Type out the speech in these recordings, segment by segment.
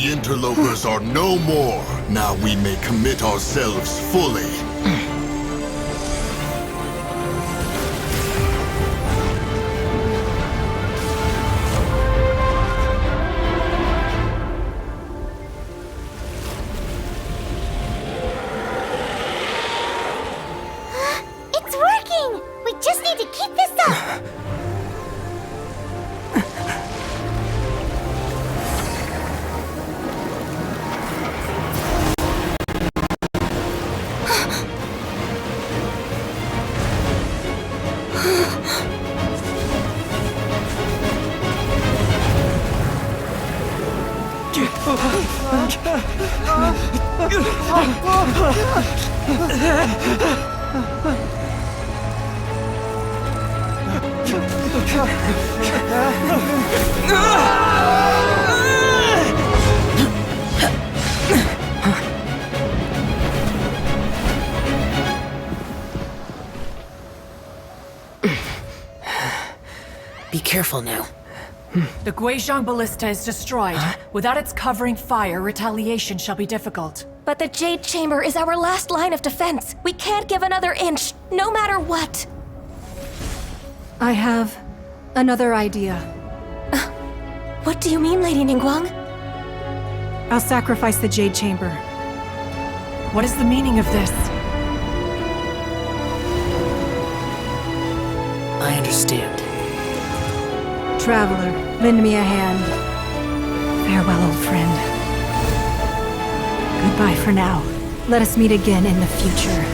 The interlopers are no more. Now we may commit ourselves fully. It's working! We just need to keep this up! Be careful now. The Guizhong ballista is destroyed. Without its covering fire, retaliation shall be difficult. But the Jade Chamber is our last line of defense. We can't give another inch, no matter what. I have another idea. What do you mean, Lady Ningguang? I'll sacrifice the Jade Chamber. What is the meaning of this? I understand. Traveler, lend me a hand. Farewell, old friend. Goodbye for now. Let us meet again in the future.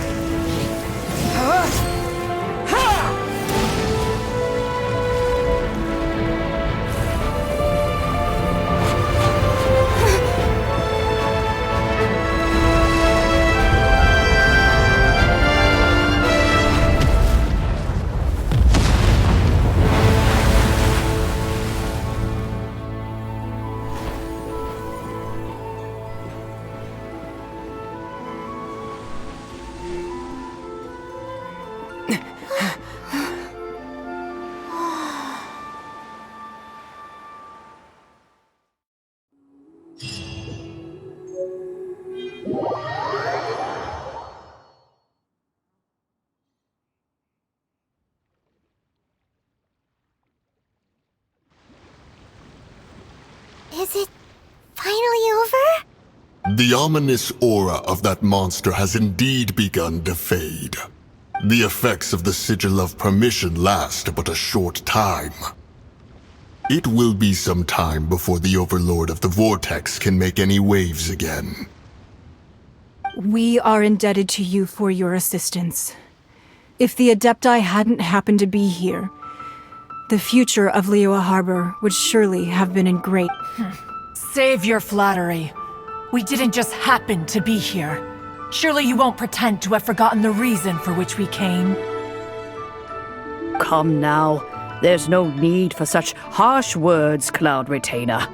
Is it finally over? The ominous aura of that monster has indeed begun to fade. The effects of the Sigil of Permission last but a short time. It will be some time before the Overlord of the Vortex can make any waves again. We are indebted to you for your assistance. If the Adepti hadn't happened to be here, the future of Liyue Harbor would surely have been in great... Save your flattery. We didn't just happen to be here. Surely you won't pretend to have forgotten the reason for which we came. Come now. There's no need for such harsh words, Cloud Retainer.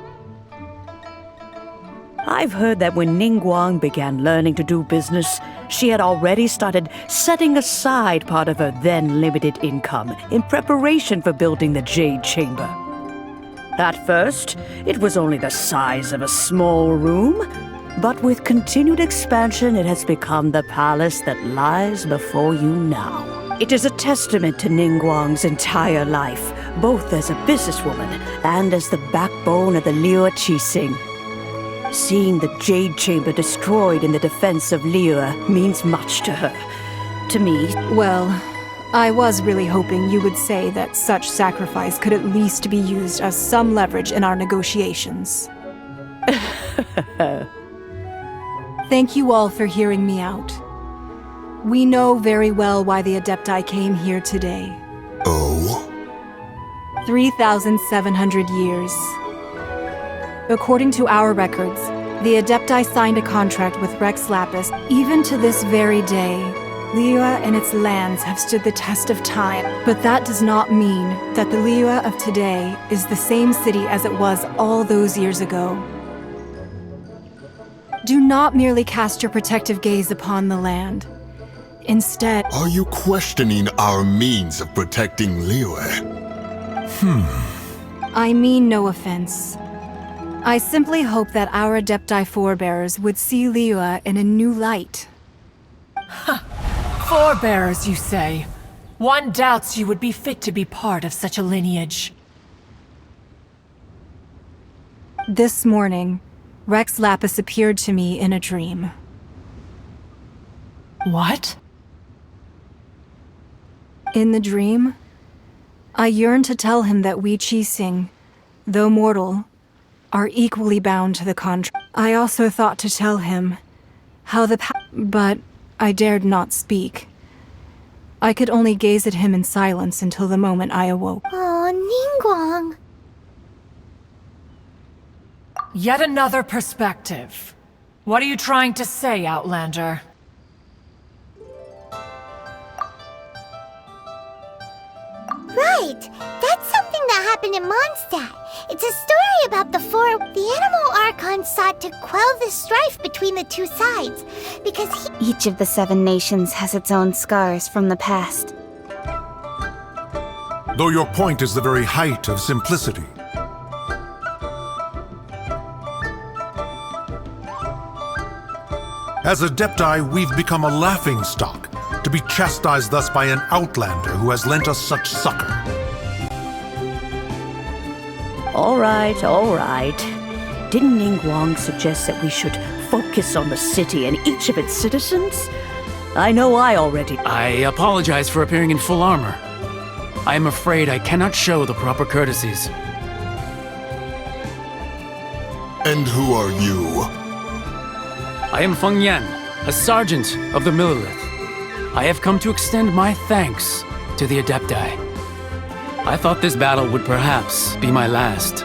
I've heard that when Ningguang began learning to do business, she had already started setting aside part of her then limited income in preparation for building the Jade Chamber. At first, it was only the size of a small room, but with continued expansion, it has become the palace that lies before you now. It is a testament to Ningguang's entire life, both as a businesswoman and as the backbone of the Liyue Qixing. Seeing the Jade Chamber destroyed in the defense of Liyue means much to her. To me... Well, I was really hoping you would say that such sacrifice could at least be used as some leverage in our negotiations. Thank you all for hearing me out. We know very well why the Adepti came here today. Oh? 3,700 years. According to our records, the Adepti signed a contract with Rex Lapis. Even to this very day, Liyue and its lands have stood the test of time. But that does not mean that the Liyue of today is the same city as it was all those years ago. Do not merely cast your protective gaze upon the land. Instead... Are you questioning our means of protecting Liyue? I mean no offense. I simply hope that our Adepti forebears would see Liyue in a new light. Forebears, you say? One doubts you would be fit to be part of such a lineage. This morning, Rex Lapis appeared to me in a dream. What? In the dream, I yearned to tell him that we Qixing, though mortal, are equally bound to the contract. I also thought to tell him how but I dared not speak. I could only gaze at him in silence until the moment I awoke. Oh, Ningguang. Yet another perspective. What are you trying to say, Outlander? Right! That's something that happened in Mondstadt. It's a story about the animal Archons sought to quell the strife between the two sides, because Each of the 7 nations has its own scars from the past. Though your point is the very height of simplicity. As Adepti, we've become a laughingstock, to be chastised thus by an outlander who has lent us such succor. All right. Didn't Ningguang suggest that we should focus on the city and each of its citizens? I know I already... I apologize for appearing in full armor. I am afraid I cannot show the proper courtesies. And who are you? I am Feng Yan, a sergeant of the Millelith. I have come to extend my thanks to the Adepti. I thought this battle would perhaps be my last.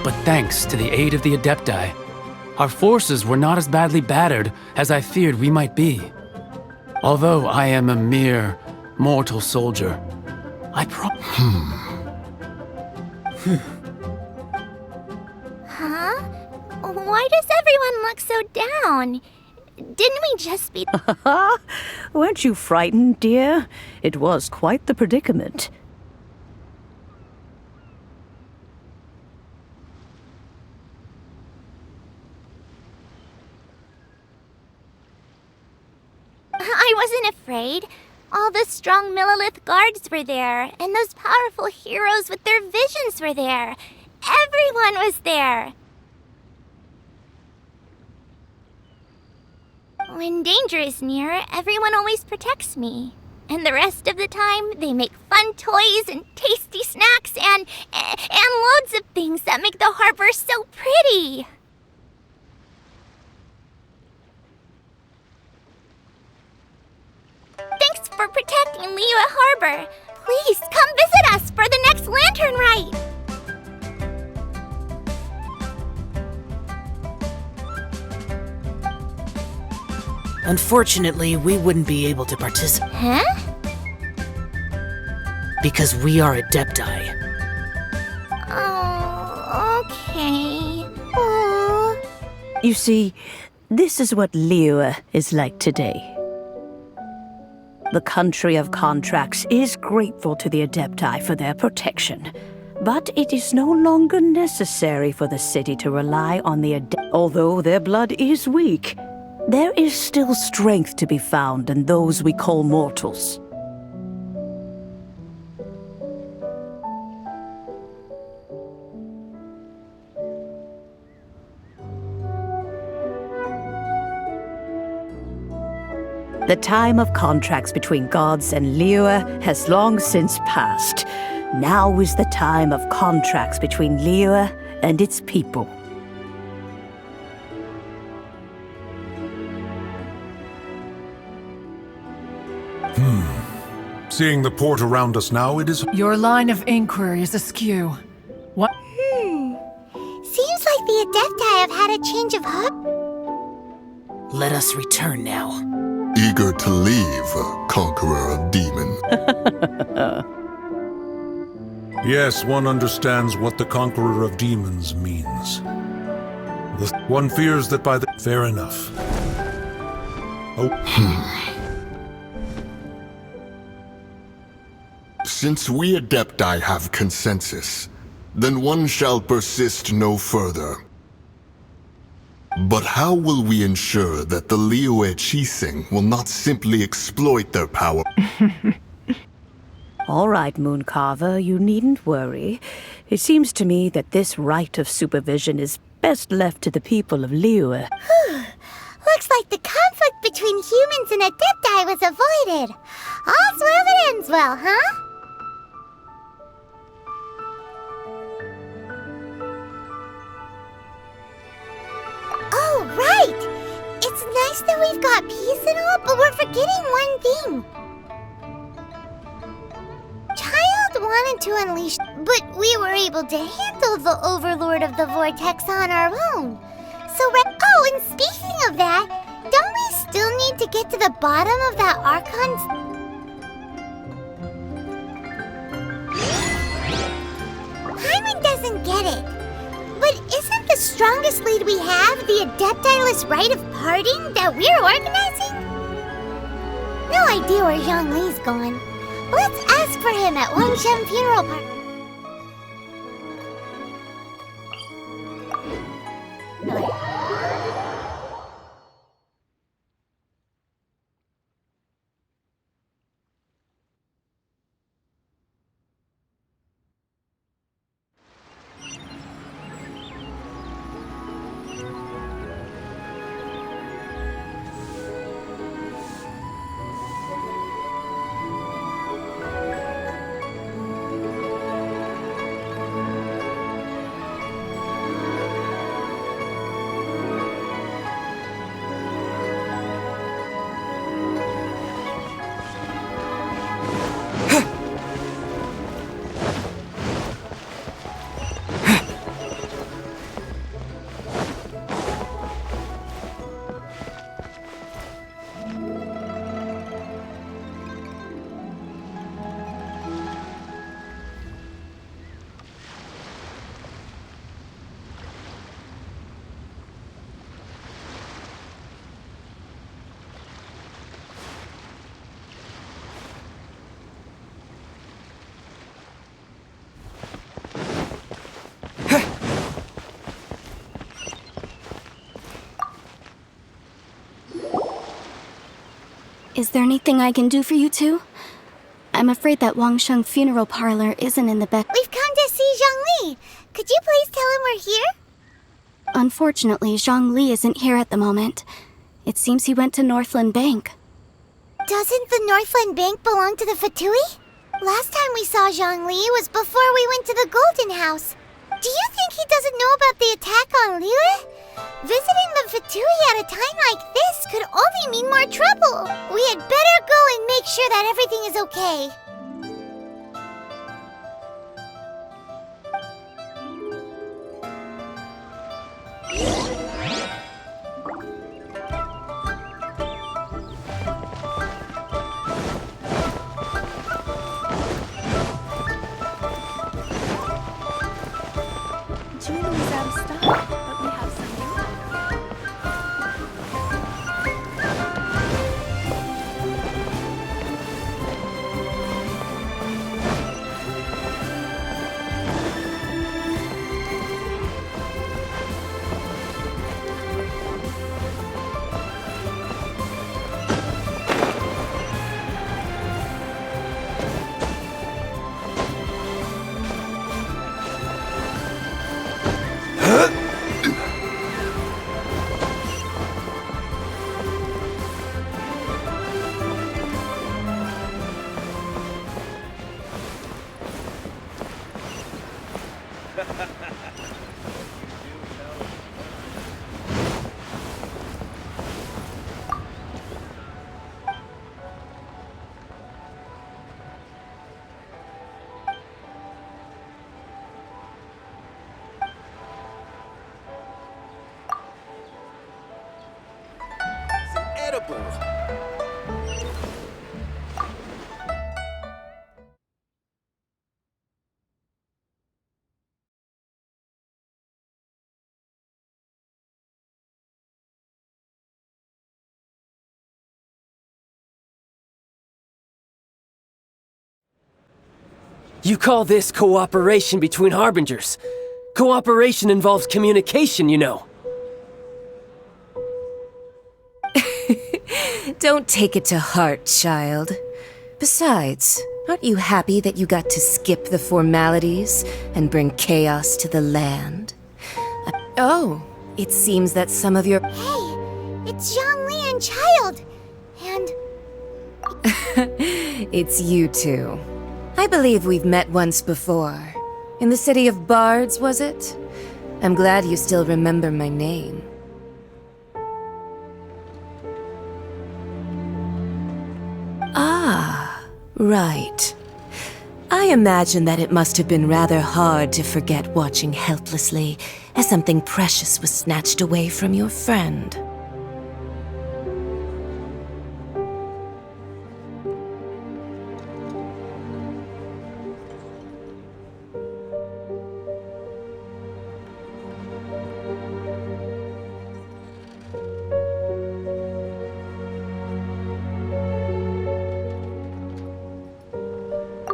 But thanks to the aid of the Adepti, our forces were not as badly battered as I feared we might be. Although I am a mere mortal soldier, I Huh? Why does everyone look so down? Didn't we just be... Weren't you frightened, dear? It was quite the predicament. I wasn't afraid. All the strong Millelith guards were there, and those powerful heroes with their visions were there. Everyone was there. When danger is near, everyone always protects me. And the rest of the time, they make fun toys and tasty snacks and loads of things that make the harbor so pretty. Thanks for protecting Liyue Harbor. Please come visit us for the next lantern rite. Unfortunately, we wouldn't be able to participate. Huh? Because we are Adepti. Oh, okay. Oh. You see, this is what Liyue is like today. The country of contracts is grateful to the Adepti for their protection, but it is no longer necessary for the city to rely on the Adepti. Although their blood is weak, there is still strength to be found in those we call mortals. The time of contracts between gods and Liyue has long since passed. Now is the time of contracts between Liyue and its people. Seeing the port around us now, it is... Your line of inquiry is askew. What? Seems like the Adepti have had a change of heart. Let us return now. Eager to leave, conqueror of demon. Yes, one understands what the conqueror of demons means. One fears that by the... Fair enough. Oh. Since we Adepti have consensus, then one shall persist no further. But how will we ensure that the Liyue Qixing will not simply exploit their power? All right, Mooncarver, you needn't worry. It seems to me that this right of supervision is best left to the people of Liyue. Looks like the conflict between humans and Adepti was avoided. All's well that ends well, huh? Oh, right! It's nice that we've got peace and all, but we're forgetting one thing. Child wanted to unleash, but we were able to handle the Overlord of the Vortex on our own. So, oh, and speaking of that, don't we still need to get to the bottom of that Archon's... Hyman doesn't get it. But isn't the strongest lead we have the Adepti-less rite of parting that we're organizing? No idea where Zhongli's gone. Let's ask for him at Wangshan funeral party. Is there anything I can do for you two? I'm afraid that Wangsheng funeral parlor isn't in the best. We've come to see Zhongli. Could you please tell him we're here? Unfortunately, Zhongli isn't here at the moment. It seems he went to Northland Bank. Doesn't the Northland Bank belong to the Fatui? Last time we saw Zhongli was before we went to the Golden House. Do you think he doesn't know about the attack on Liyue? Visiting the Fatui at a time like this could only mean more trouble. We had better go and make sure that everything is okay. June is out of stock, but we have some new. You call this cooperation between Harbingers? Cooperation involves communication, you know. Don't take it to heart, child. Besides, aren't you happy that you got to skip the formalities and bring chaos to the land? Oh, it seems that some of your... Hey, it's Zhongli and Child. And... It's you two. I believe we've met once before. In the City of Bards, was it? I'm glad you still remember my name. Ah, right. I imagine that it must have been rather hard to forget watching helplessly as something precious was snatched away from your friend.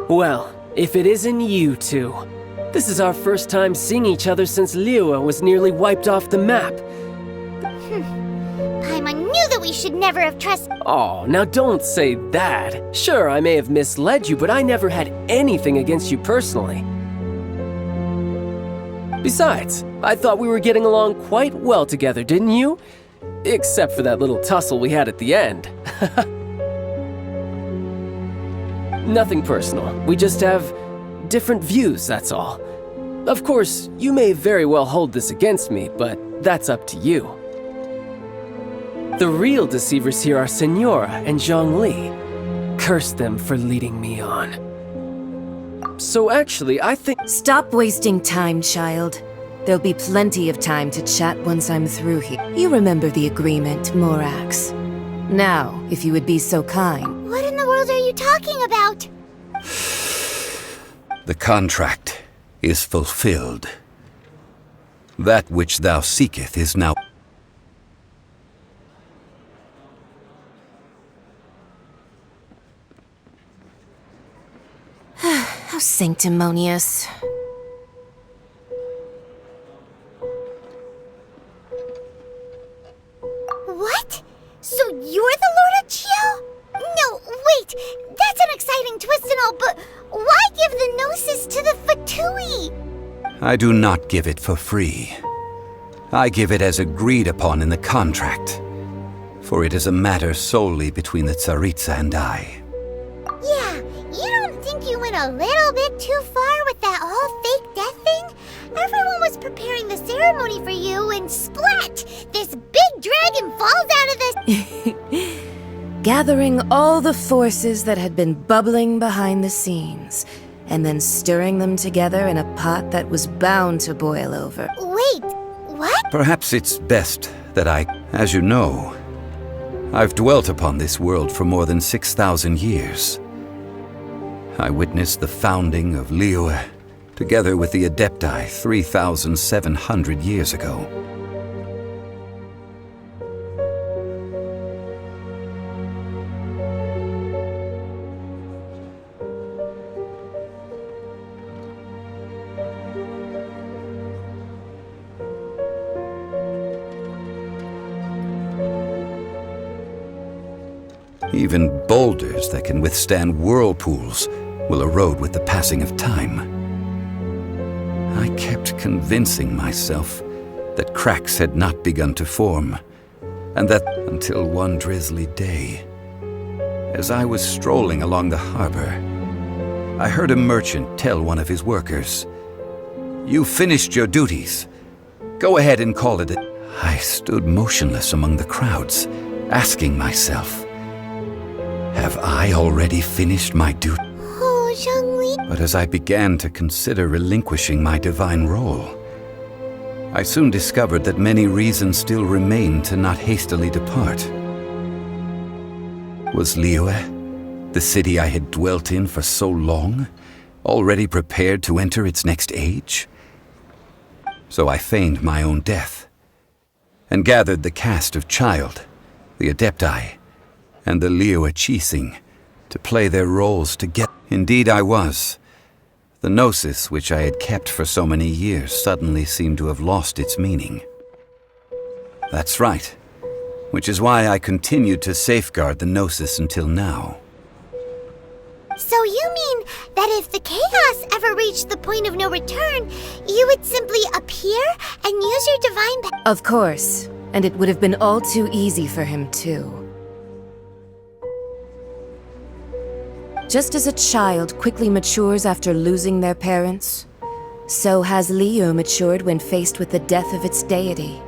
Well, if it isn't you two. This is our first time seeing each other since Liyue was nearly wiped off the map. Paimon knew that we should never have trusted. Oh, now don't say that. Sure, I may have misled you, but I never had anything against you personally. Besides, I thought we were getting along quite well together, didn't you? Except for that little tussle we had at the end. Nothing personal. We just have different views, that's all. Of course, you may very well hold this against me, but that's up to you. The real deceivers here are Senora and Zhongli. Curse them for leading me on. So actually, I think... Stop wasting time, child. There'll be plenty of time to chat once I'm through here. You remember the agreement, Morax. Now, if you would be so kind... What in the world are you talking about? The contract is fulfilled. That which thou seeketh is now... How sanctimonious. What? So you're the Lord of Chiao? No, wait! That's an exciting twist and all, but why give the Gnosis to the Fatui? I do not give it for free. I give it as agreed upon in the contract, for it is a matter solely between the Tsaritsa and I. Yeah, you don't think you went a little bit too far with that whole fake death thing? Everyone was preparing the ceremony for you, and splat! This big dragon falls out of the... Gathering all the forces that had been bubbling behind the scenes, and then stirring them together in a pot that was bound to boil over. Wait, what? Perhaps it's best that as you know, I've dwelt upon this world for more than 6,000 years. I witnessed the founding of Liyue, together with the Adepti 3,700 years ago. Even boulders that can withstand whirlpools will erode with the passing of time. I kept convincing myself that cracks had not begun to form, and that until one drizzly day, as I was strolling along the harbor, I heard a merchant tell one of his workers, "You finished your duties. Go ahead and call it a..." I stood motionless among the crowds, asking myself, have I already finished my duty? Oh, Zhongli. But as I began to consider relinquishing my divine role, I soon discovered that many reasons still remained to not hastily depart. Was Liyue, the city I had dwelt in for so long, already prepared to enter its next age? So I feigned my own death, and gathered the cast of Child, the Adepti, and the Liyue Chising to play their roles together. Indeed I was. The Gnosis which I had kept for so many years suddenly seemed to have lost its meaning. That's right. which is why I continued to safeguard the Gnosis until now. So you mean that if the chaos ever reached the point of no return, you would simply appear and use your divine power? Of course, and it would have been all too easy for him too. Just as a child quickly matures after losing their parents, so has Liyue matured when faced with the death of its deity.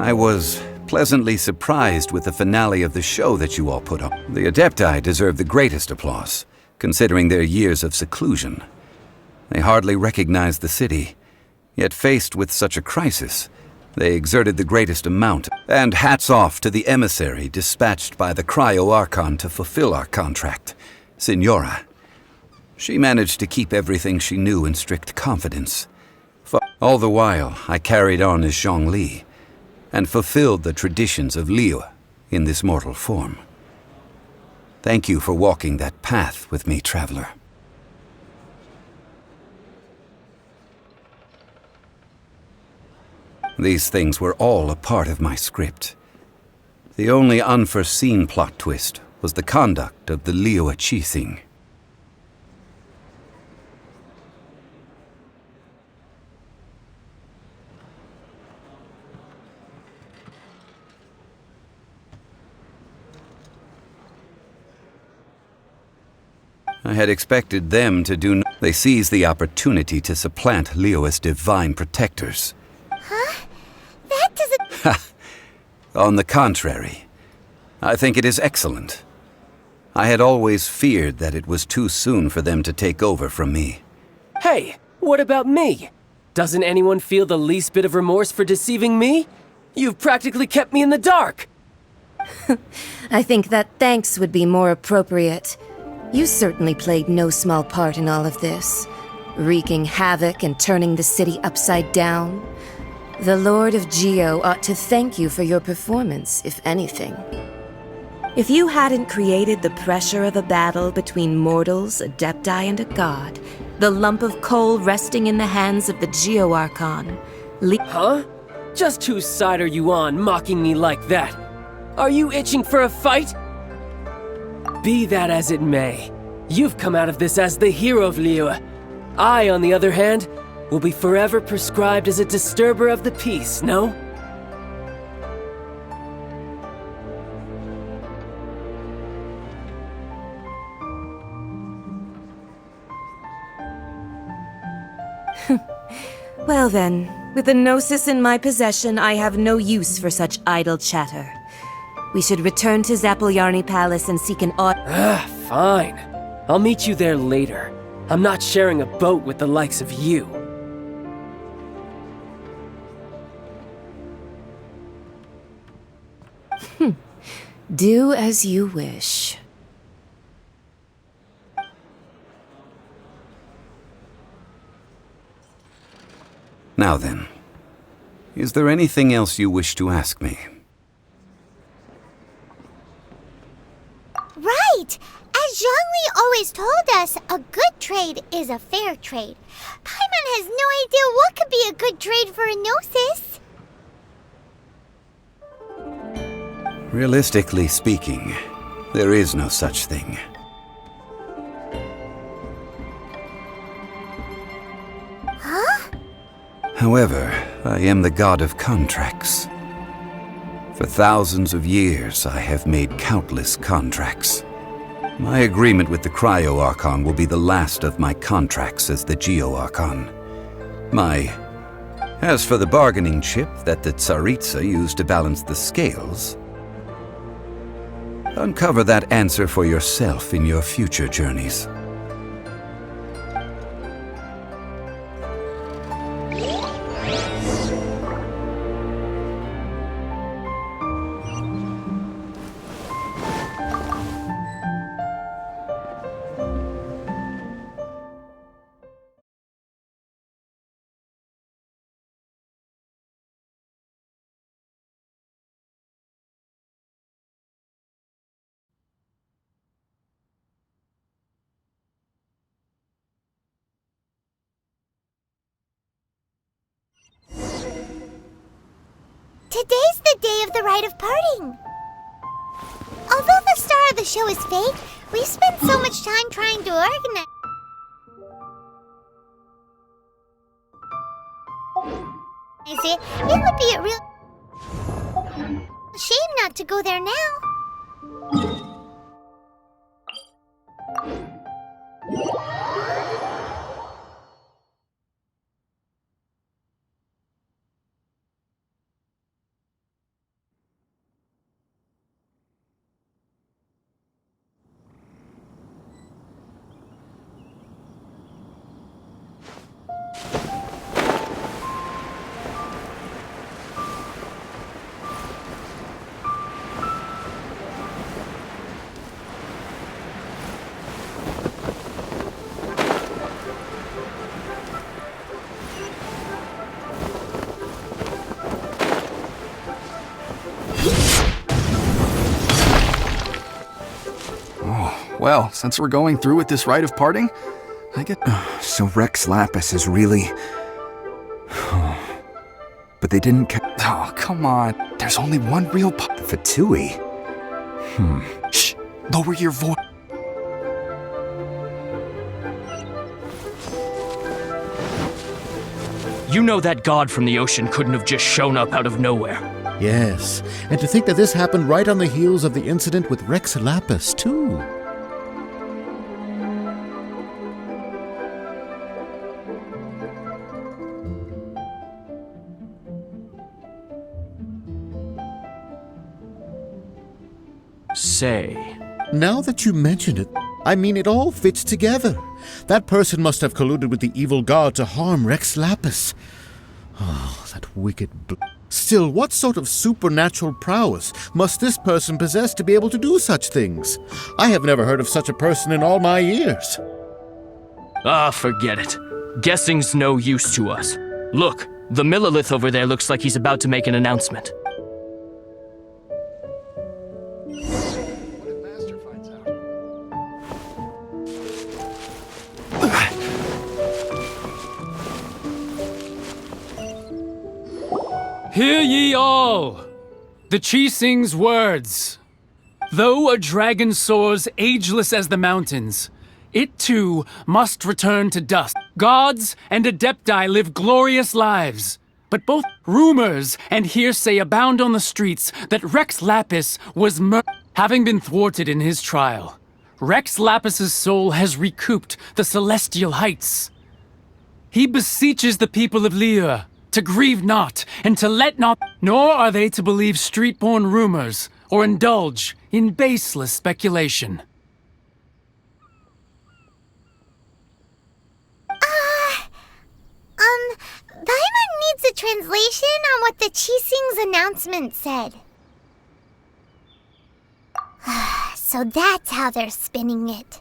I was pleasantly surprised with the finale of the show that you all put up. The Adepti deserve the greatest applause, considering their years of seclusion. They hardly recognized the city, yet faced with such a crisis, they exerted the greatest amount. And hats off to the emissary dispatched by the Cryo-Archon to fulfill our contract, Signora. She managed to keep everything she knew in strict confidence. All the while, I carried on as Zhongli, and fulfilled the traditions of Liyue in this mortal form. Thank you for walking that path with me, traveler. These things were all a part of my script. The only unforeseen plot twist was the conduct of the Liyue Qixing. I had expected them to do They seized the opportunity to supplant Liyue's divine protectors. Huh? That doesn't... On the contrary, I think it is excellent. I had always feared that it was too soon for them to take over from me. Hey, what about me? Doesn't anyone feel the least bit of remorse for deceiving me? You've practically kept me in the dark! I think that thanks would be more appropriate. You certainly played no small part in all of this, wreaking havoc and turning the city upside down. The Lord of Geo ought to thank you for your performance, if anything. If you hadn't created the pressure of a battle between mortals, Adepti, and a god, the lump of coal resting in the hands of the Geo-Archon... Huh? Just whose side are you on, mocking me like that? Are you itching for a fight? Be that as it may, you've come out of this as the hero of Liyue. I, on the other hand, will be forever prescribed as a disturber of the peace, no? Well then, with the Gnosis in my possession, I have no use for such idle chatter. We should return to Zapoljarny Palace and seek an Fine. I'll meet you there later. I'm not sharing a boat with the likes of you. Do as you wish. Now then, is there anything else you wish to ask me? Right! As Zhongli always told us, a good trade is a fair trade. Paimon has no idea what could be a good trade for a Gnosis. Realistically speaking, there is no such thing. Huh? However, I am the god of contracts. For thousands of years, I have made countless contracts. My agreement with the Cryo-Archon will be the last of my contracts as the Geo-Archon. As for the bargaining chip that the Tsaritsa used to balance the scales, uncover that answer for yourself in your future journeys. Today's the day of the rite of parting. Although the star of the show is fake, we've spent so much time trying to organize it. It would be a real shame not to go there now. Well, since we're going through with this rite of parting, I get... So Rex Lapis is really... But they didn't Oh, come on. There's only one real The Fatui? Shh! Lower your voice. You know that god from the ocean couldn't have just shown up out of nowhere. Yes, and to think that this happened right on the heels of the incident with Rex Lapis, too. Say. Now that you mention it, I mean, it all fits together. That person must have colluded with the evil god to harm Rex Lapis. Oh, that wicked... Still, what sort of supernatural prowess must this person possess to be able to do such things? I have never heard of such a person in all my years. Ah, forget it. Guessing's no use to us. Look, the Millilith over there looks like he's about to make an announcement. Hear ye all! The Chi sings words. Though a dragon soars ageless as the mountains, it too must return to dust. Gods and Adepti live glorious lives, but both rumors and hearsay abound on the streets that Rex Lapis was having been thwarted in his trial. Rex Lapis's soul has recouped the celestial heights. He beseeches the people of Liyue to grieve not, and to let not, nor are they to believe street-born rumors, or indulge in baseless speculation. Paimon needs a translation on what the Chi-Sing's announcement said. So that's how they're spinning it.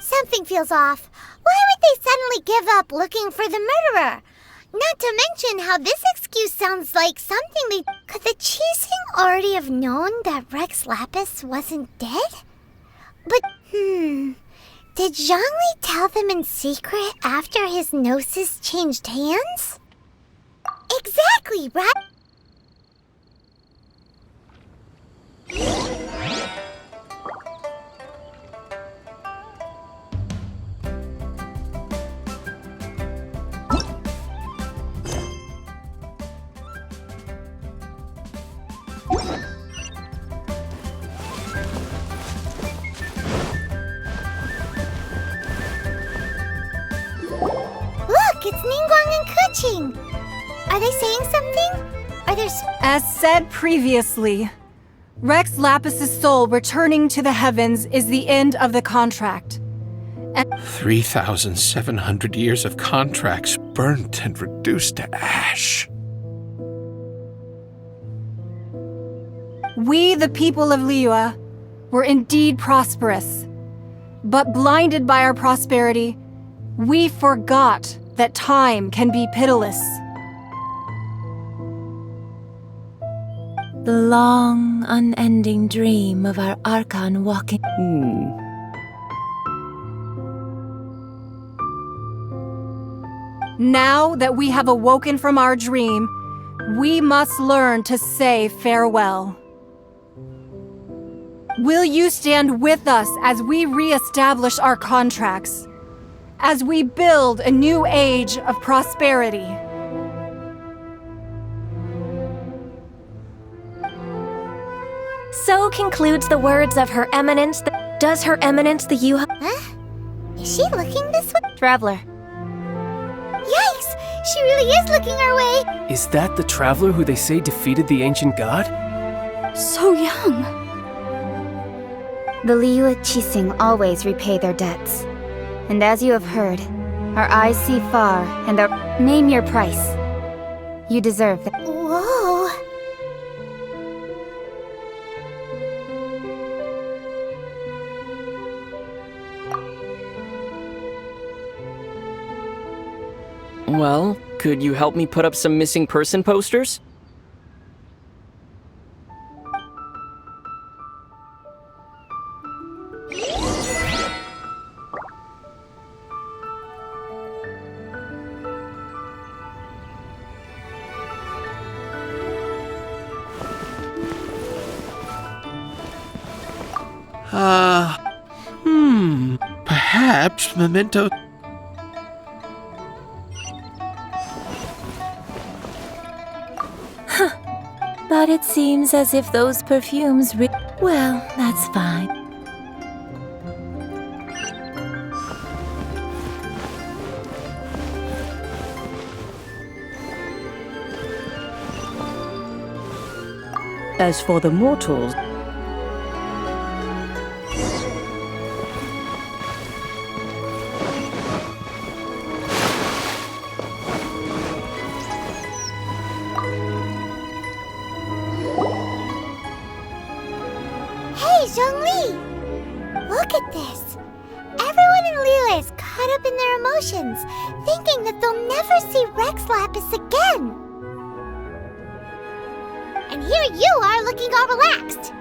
Something feels off. Why would they suddenly give up looking for the murderer? Not to mention how this excuse sounds like something they... Could the Chi-Sing already have known that Rex Lapis wasn't dead? But, did Zhongli tell them in secret after his gnosis changed hands? Exactly, right? It's Ningguang and Keqing. Are they saying something? Are there... As said previously, Rex Lapis's soul returning to the heavens is the end of the contract. 3,700 years of contracts burnt and reduced to ash. We, the people of Liyue, were indeed prosperous. But blinded by our prosperity, we forgot that time can be pitiless. The long, unending dream of our Archon walking... Now that we have awoken from our dream, we must learn to say farewell. Will you stand with us as we re-establish our contracts? As we build a new age of prosperity? So concludes the words of Her Eminence. Does Her Eminence the Yuha? Huh? Is she looking this way? Traveler. Yikes! She really is looking our way! Is that the traveler who they say defeated the ancient god? So young. The Liyue Qixing always repay their debts. And as you have heard, our eyes see far, and our... Name your price. You deserve that. Whoa! Well, could you help me put up some missing person posters? Perhaps memento. But it seems as if those perfumes well, that's fine. As for the mortals, Hey, Zhongli! Look at this! Everyone in Liyue is caught up in their emotions, thinking that they'll never see Rex Lapis again! And here you are looking all relaxed!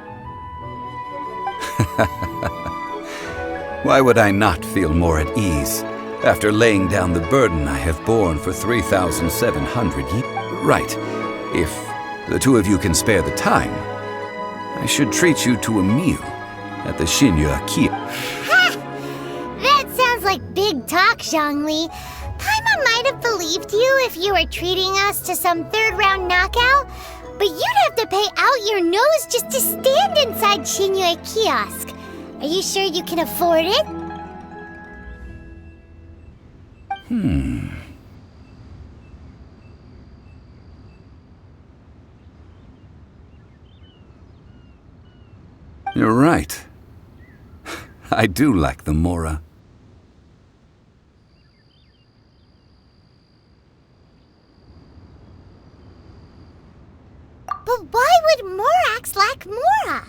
Why would I not feel more at ease after laying down the burden I have borne for 3,700 years? Right. If the two of you can spare the time, I should treat you to a meal at the Shinya Kia. Ha! That sounds like big talk, Zhongli. Paimon might have believed you if you were treating us to some third-round knockout, but you'd have to pay out your nose just to stand inside Shinya Kiosk. Are you sure you can afford it? You're right. I do like the Mora. But why would Morax lack Mora?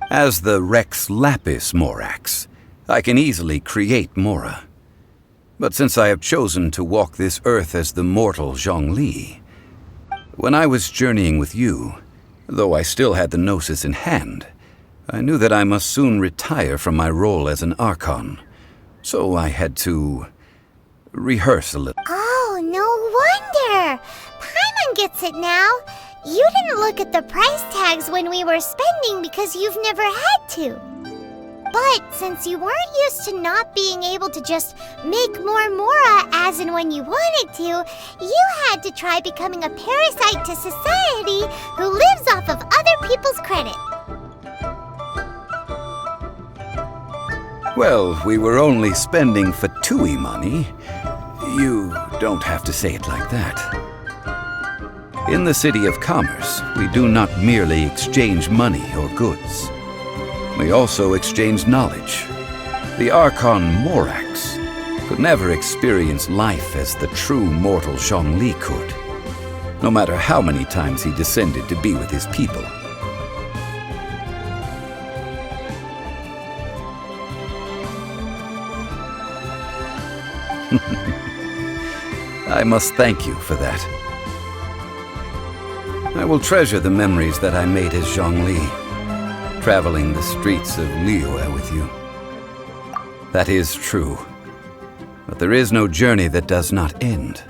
As the Rex Lapis Morax, I can easily create Mora. But since I have chosen to walk this earth as the mortal Zhongli, when I was journeying with you, though I still had the Gnosis in hand, I knew that I must soon retire from my role as an Archon. So I had to rehearse a little. Oh, no wonder! Paimon gets it now. You didn't look at the price tags when we were spending because you've never had to. But since you weren't used to not being able to just make more Mora as and when you wanted to, you had to try becoming a parasite to society who lives off of other people's credit. Well, we were only spending Fatui money. You don't have to say it like that. In the City of Commerce, we do not merely exchange money or goods. We also exchange knowledge. The Archon Morax could never experience life as the true mortal Zhongli could, no matter how many times he descended to be with his people. I must thank you for that. I will treasure the memories that I made as Zhongli, traveling the streets of Liyue with you. That is true. But there is no journey that does not end.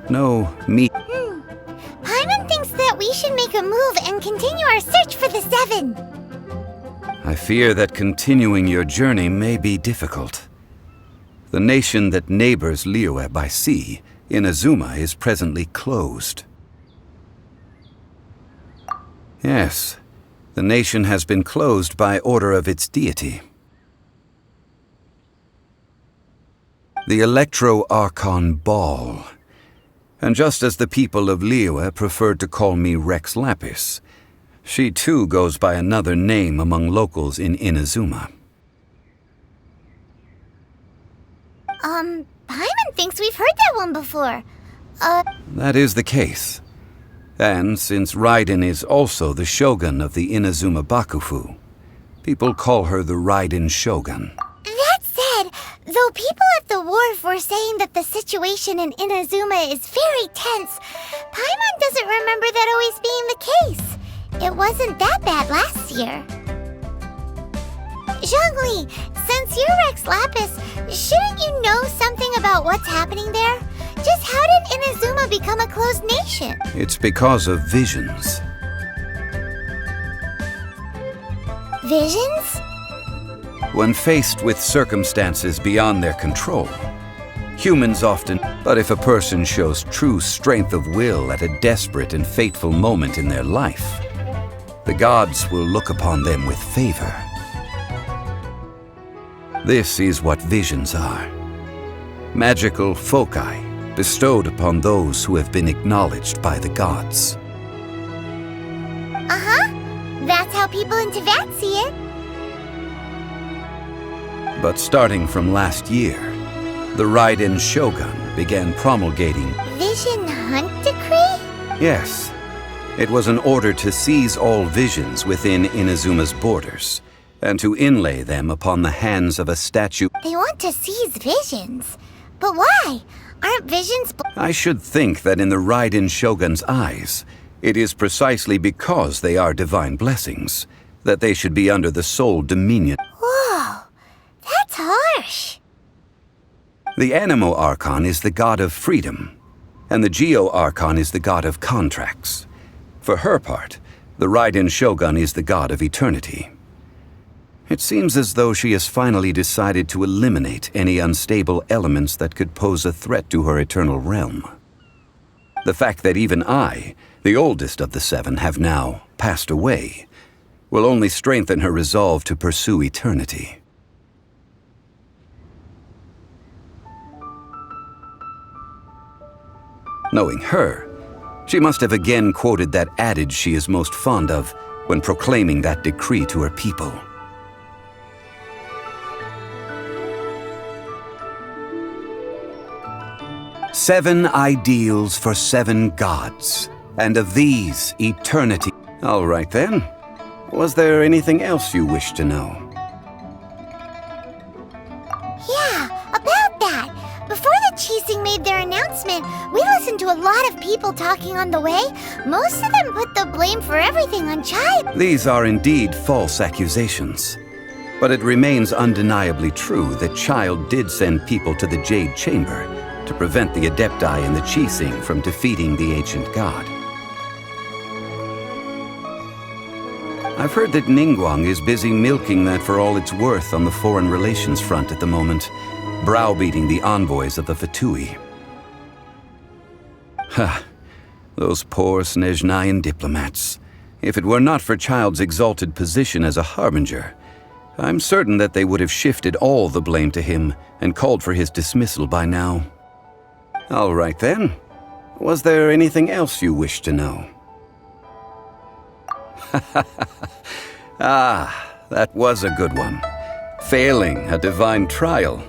No me. Paimon thinks that we should make a move and continue our search for the Seven. I fear that continuing your journey may be difficult. The nation that neighbors Liyue by sea, Inazuma, is presently closed. Yes, the nation has been closed by order of its deity. The Electro-Archon Ball. And just as the people of Liyue preferred to call me Rex Lapis, she too goes by another name among locals in Inazuma. Paimon thinks we've heard that one before. That is the case. And since Raiden is also the shogun of the Inazuma Bakufu, people call her the Raiden Shogun. That said, though people at the wharf were saying that the situation in Inazuma is very tense, Paimon doesn't remember that always being the case. It wasn't that bad last year. Zhongli, since you're Rex Lapis, shouldn't you know something about what's happening there? Just how did Inazuma become a closed nation? It's because of visions. Visions? When faced with circumstances beyond their control, humans often... But if a person shows true strength of will at a desperate and fateful moment in their life, the gods will look upon them with favor. This is what visions are. Magical foci bestowed upon those who have been acknowledged by the gods. That's how people in Teyvat see it. But starting from last year, the Raiden Shogun began promulgating... Vision Hunt Decree? Yes. It was an order to seize all visions within Inazuma's borders, and to inlay them upon the hands of a statue... They want to seize visions. But why? Aren't visions... I should think that in the Raiden Shogun's eyes, it is precisely because they are divine blessings that they should be under the sole dominion... Whoa, that's harsh. The Animo Archon is the god of freedom, and the Geo Archon is the god of contracts. For her part, the Raiden Shogun is the god of eternity. It seems as though she has finally decided to eliminate any unstable elements that could pose a threat to her eternal realm. The fact that even I, the oldest of the seven, have now passed away, will only strengthen her resolve to pursue eternity. Knowing her, she must have again quoted that adage she is most fond of when proclaiming that decree to her people. Seven ideals for seven gods, and of these, eternity. All right then. Was there anything else you wish to know? Yeah, about that. Before the Qixing made their announcement, we listened to a lot of people talking on the way. Most of them put the blame for everything on Chai. These are indeed false accusations. But it remains undeniably true that Child did send people to the Jade Chamber to prevent the Adepti and the Qixing from defeating the ancient god. I've heard that Ningguang is busy milking that for all it's worth on the foreign relations front at the moment, browbeating the envoys of the Fatui. Ha! Those poor Snezhnayan diplomats. If it were not for Child's exalted position as a harbinger, I'm certain that they would have shifted all the blame to him and called for his dismissal by now. All right then. Was there anything else you wish to know? That was a good one. Failing a divine trial.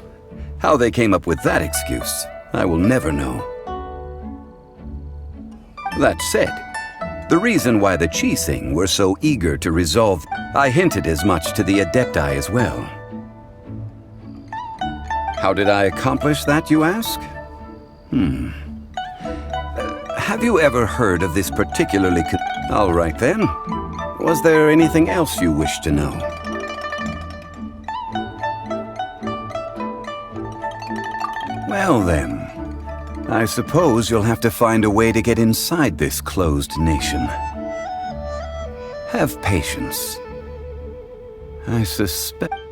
How they came up with that excuse, I will never know. That said, the reason why the Qixing were so eager to resolve, I hinted as much to the Adepti as well. How did I accomplish that, you ask? Have you ever heard of this particularly... All right then. Was there anything else you wish to know? Well then, I suppose you'll have to find a way to get inside this closed nation. Have patience. I suspect...